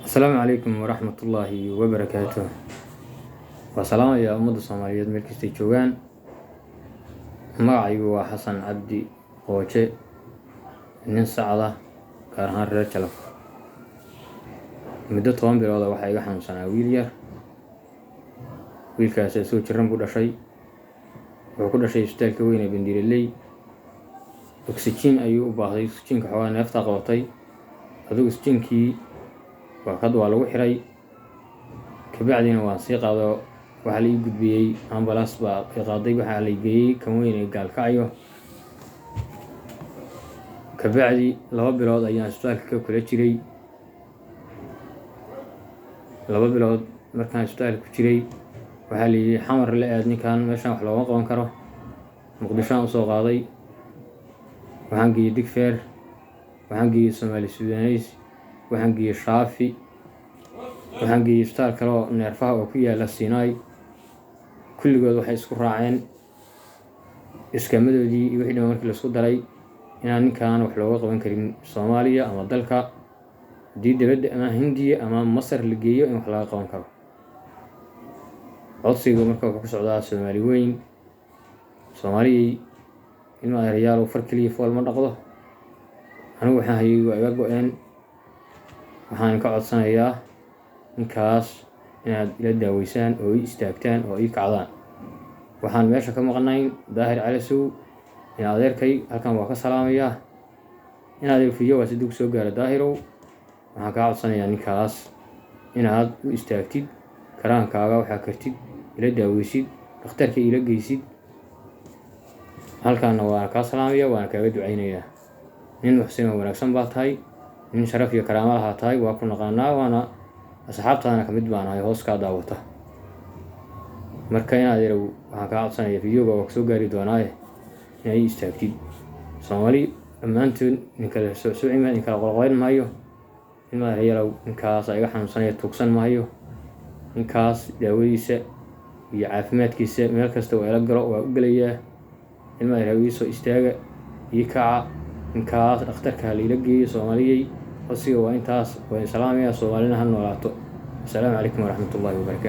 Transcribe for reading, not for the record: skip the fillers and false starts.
السلام عليكم ورحمة الله وبركاته. وسلام يا أمد الصوماليات ملكستي جوجان. magacaygu waa xasan cabdi qooje, nin sacda gaar ahaan reer Jalaf. muddo 10 bilood waxaa iga xanuunsanaa wiil yar. wiilkaas soo jiran buu dhashay. wuxuu ku dhashay isbitaalka weyn ee Bandiiraley. oxygen ayuu u baahday. oxygen-ka xoogaa neefta qabatay. adigu oxygen-kii waa lagu xiray. kabacdina waan sii qaado. waxaa la ii gudbiyey ambalaas baa qaaday. waxaa la geeyey kan weyn ee Gaalkacyo. kabacdi 2 bilood ayaan isbitaalka kula jiray. 2 bilood markaan isbitaalka ku jiray waxaa la yidhi xamar la aad ninkan meeshaan wax looga qaban karo. muqdishoaan usoo qaaday. waxaan geeyey Digfeer. waxaan geeyey Soomaali Sudaneys. waxaan geeyey Shaafi. waxaan geeyey isbitaal kale oo neerfaha oo ku yaala Sinai. kulligood waxay isku raaceen iskaamadoodii iyo wixii markii la isku daray inaan ninkan wax looga qaban karin Soomaaliya ama dalka, haddii dibadda ama Hindiya ama Masar la geeyo in wax laga qaban karo. codsiga marka wuxuu ku socdaa Soomaali weyn. Soomaaliyay ilma reyaal far kaliya fool ma dhaqdo. anigu waxaan hayay waa iga go'een. waxaan ka codsanayaa ninkaas inaad ila daaweysaan oo ii istaagtaan oo ii kacdaan. waxaan meesha ka maqnayn Daahir Cali Sow in adeerkay halkan waa ka salaamayaa. inaad fiiyo waa sidoo soo gaara Daahirow. waxaan ka codsanayaa ninkaas inaad u istaagtid karaankaaga waxaa kartid ila daaweysid dhakhtarka ila geysid. halkan waa ka salaamayaa waana kaaga duceynayaa. nin waxsina wanaagsan baa tahay. nin sharaf iyo karaamo lahaa tahay. waa ku naqaanaa waana asxaabtaana ka mid baan ahay hoos ka daawata. marka inaad yarow waxaan ka codsanayaa fiidiyowga waa soo gaari doonaa inay istaagtid. Soomaali dhammaantood ninka la soo socodsiin in kala qolqoyn maayo. ilma yarow ninkaas iga xanuunsanaya tuugsan maayo. ninkaas daawadiisa iyo caafimaadkiisa meel kasta oo la galo waa u galayaa. ilma yarow soo istaaga ii kaca. ninkaas dhakhtarka la ila geeyo Soomaaliyay. codsiga waa intaas. waa salaamaya Soomaalina ha noolaato. السلام عليكم ورحمة الله وبركاته.